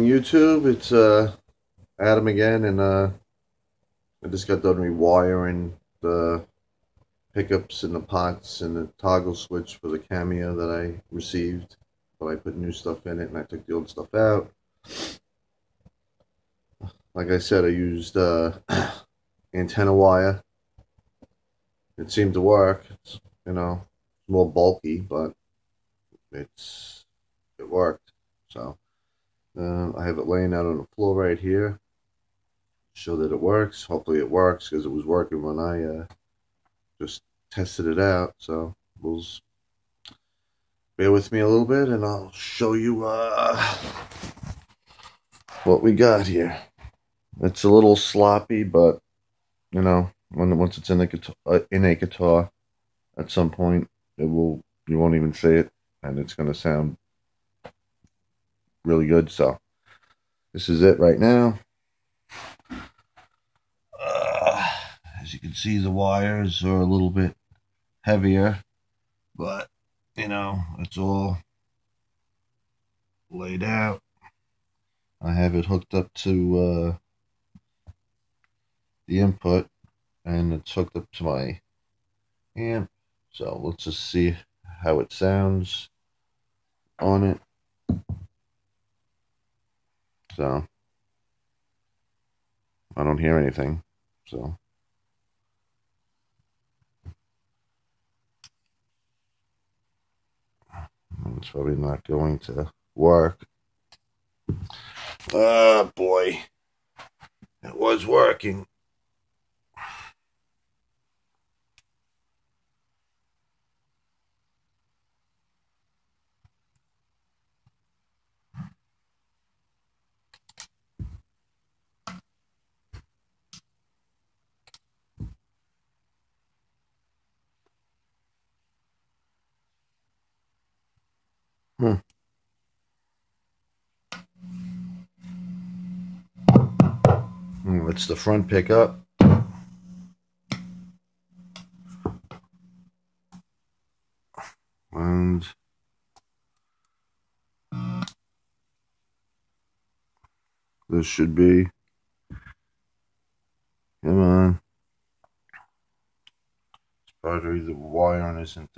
YouTube, it's Adam again, and I just got done rewiring the pickups and the pots and the toggle switch for the Cameo that I received, but I put new stuff in it and I took the old stuff out. Like I said, I used antenna wire. It seemed to work. It's, more bulky, but it worked. So I have it laying out on the floor right here. Show that it works. Hopefully it works, because it was working when I just tested it out. So we'll bear with me a little bit and I'll show you what we got here. It's a little sloppy, but once it's in a guitar, at some point you won't even see it, and it's going to sound really good. So this is it right now. As you can see, the wires are a little bit heavier, but it's all laid out. I have it hooked up to the input, and it's hooked up to my amp. So let's just see how it sounds on it. So I don't hear anything, so it's probably not going to work. Oh boy, it was working. It's the front pickup. And this should be, come on. It's probably the wiring isn't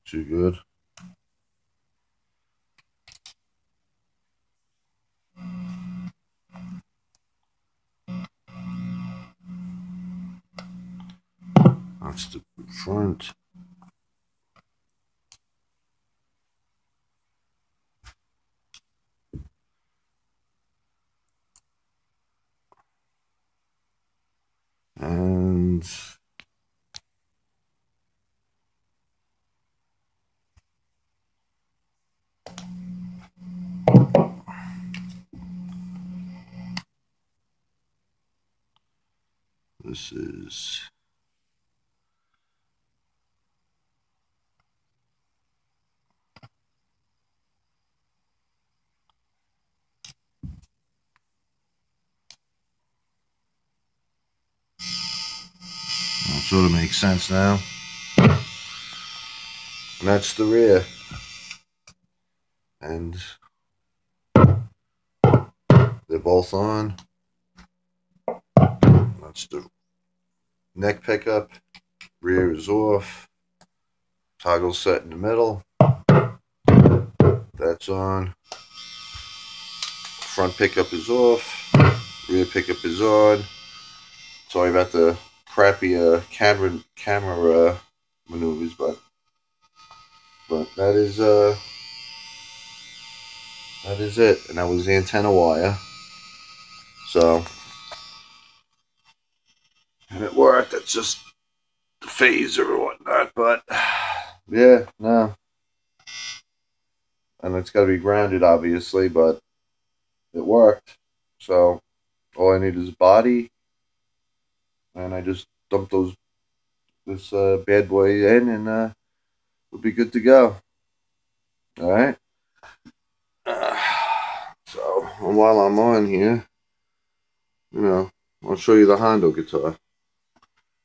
too good. That's the front. And this is sort of makes sense now. And that's the rear. And they're both on. That's the neck pickup. Rear is off. Toggle set in the middle. That's on. Front pickup is off. Rear pickup is on. Sorry about the crappy camera maneuvers, but that is it. And that was the antenna wire. So, and it worked. It's just the phaser or whatnot, but yeah, no. And it's got to be grounded, obviously, but it worked. So all I need is body, and I just dumped this bad boy in, and we'll be good to go. All right. So while I'm on here, I'll show you the Hondo guitar,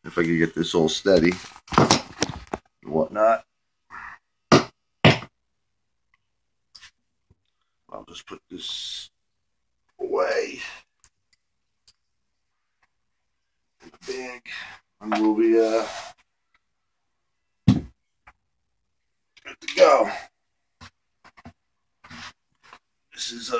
if I can get this all steady and whatnot. I'll just put this away in the bag, and we'll be good to go. This is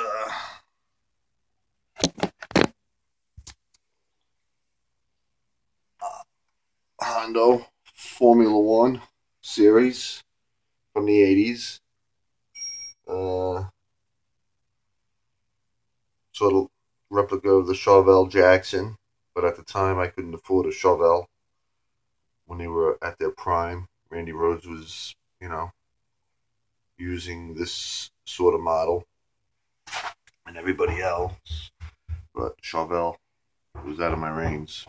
Hondo Formula One series from the 80s. Sort of replica of the Chevelle Jackson, but at the time I couldn't afford a Chevelle when they were at their prime. Randy Rhoads was, you know, using this sort of model, and everybody else, but Chevelle was out of my range.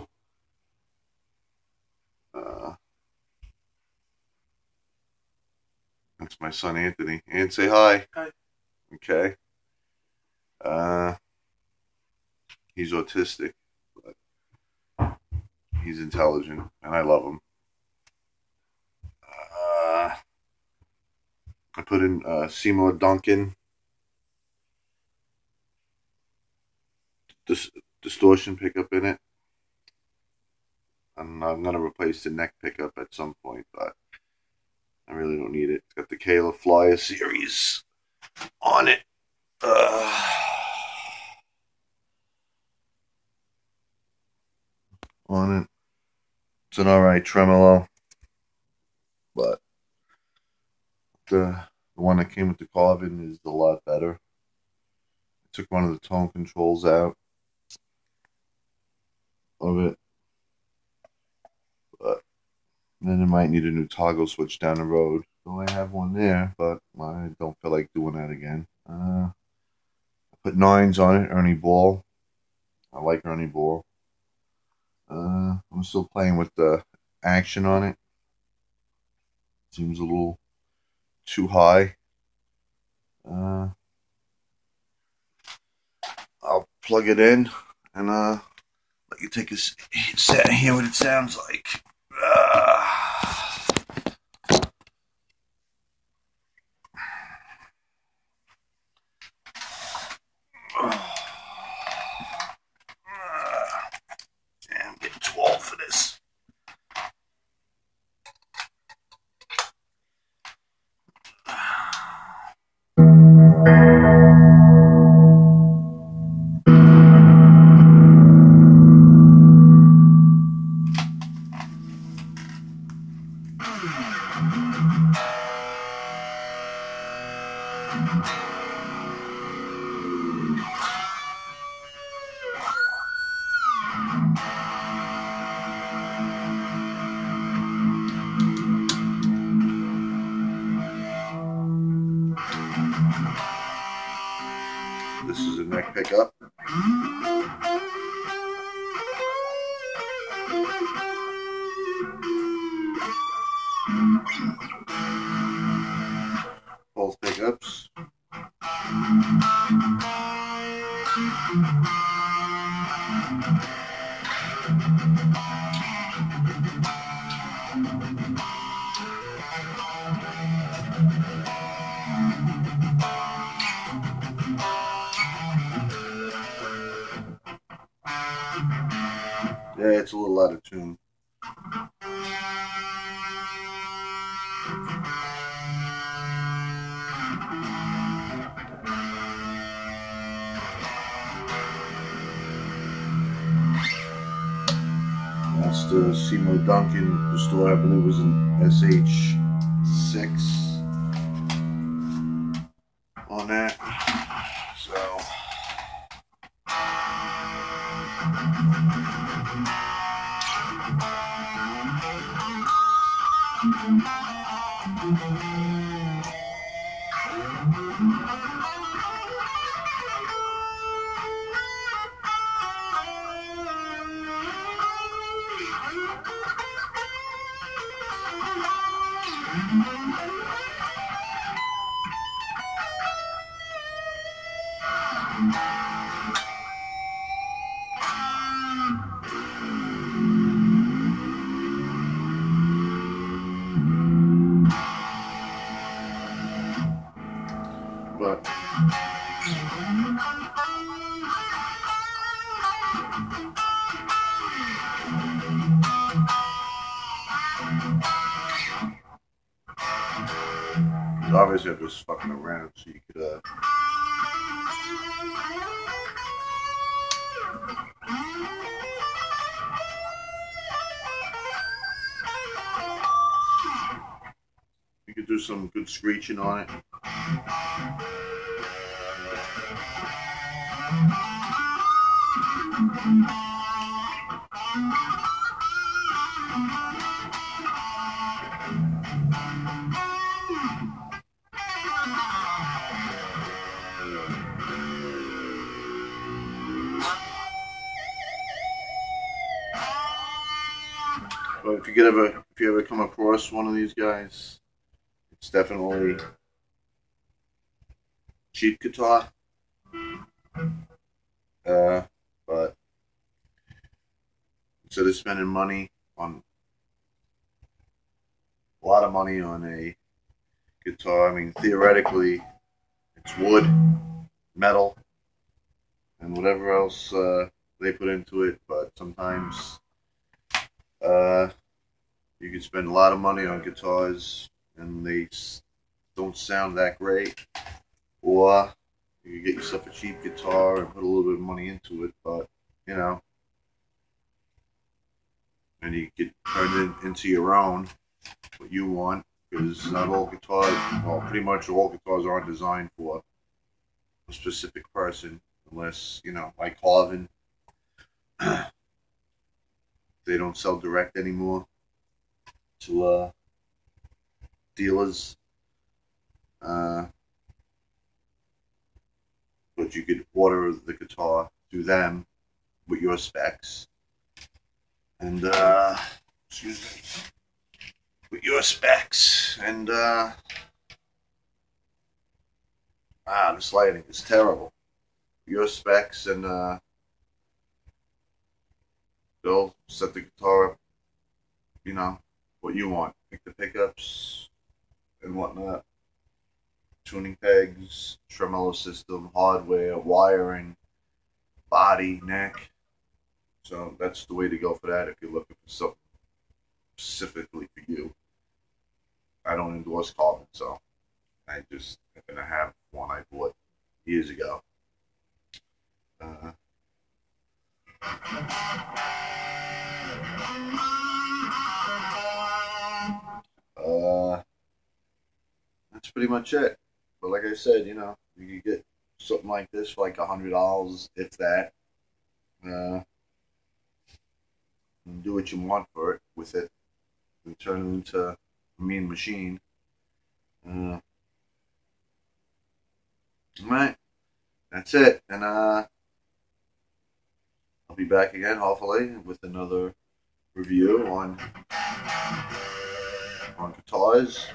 That's my son Anthony. And say hi. Hi. Okay. He's autistic, but he's intelligent, and I love him. I put in Seymour Duncan distortion pickup in it. I'm going to replace the neck pickup at some point, but I really don't need it. It's got the Kayla Flyer series on it. It's an alright tremolo, but the one that came with the carbon is a lot better. I took one of the tone controls out of it, but then it might need a new toggle switch down the road. So I have one there, but I don't feel like doing that again. I put 9s on it, Ernie Ball. I like Ernie Ball. I'm still playing with the action on it. Seems a little too high. I'll plug it in and let you take a hear what it sounds like. I'm getting too old for this. This is a neck pickup. Both pickups. Yeah, it's a little out of tune. That's the Seymour Duncan. The store, I believe, was an SH6 on that. So. But Obviously, I'm just fucking around so you could, you could do some good screeching on it. But if you ever come across one of these guys, it's definitely cheap guitar. But instead of spending a lot of money on a guitar, I mean, theoretically, it's wood, metal, and whatever else they put into it. But sometimes you can spend a lot of money on guitars and they don't sound that great. Or you can get yourself a cheap guitar and put a little bit of money into it, but, you know, and you can turn it into your own, what you want, because not all guitars, well, pretty much all guitars aren't designed for a specific person, unless, you know, like Harvin, they don't sell direct anymore to dealers. But you could order the guitar through them with your specs. And, excuse me, with your specs. And, this lighting is terrible. Your specs, and, they'll set the guitar up, you know, what you want. Pick the pickups and whatnot. Tuning pegs, tremolo system, hardware, wiring, body, neck. So that's the way to go for that if you're looking for something specifically for you. I don't endorse Carbon, so I just happen to have one I bought years ago. That's pretty much it. But like I said, you know, you could get something like this for like $100, if that. And do what you want for it with it, and turn it into a mean machine. Alright, that's it. And I'll be back again, hopefully, with another review on guitars.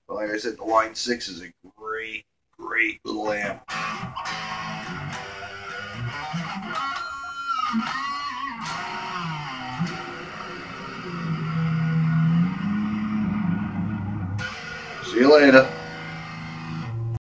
But like I said, the Line 6 is a great, great little amp. See you later.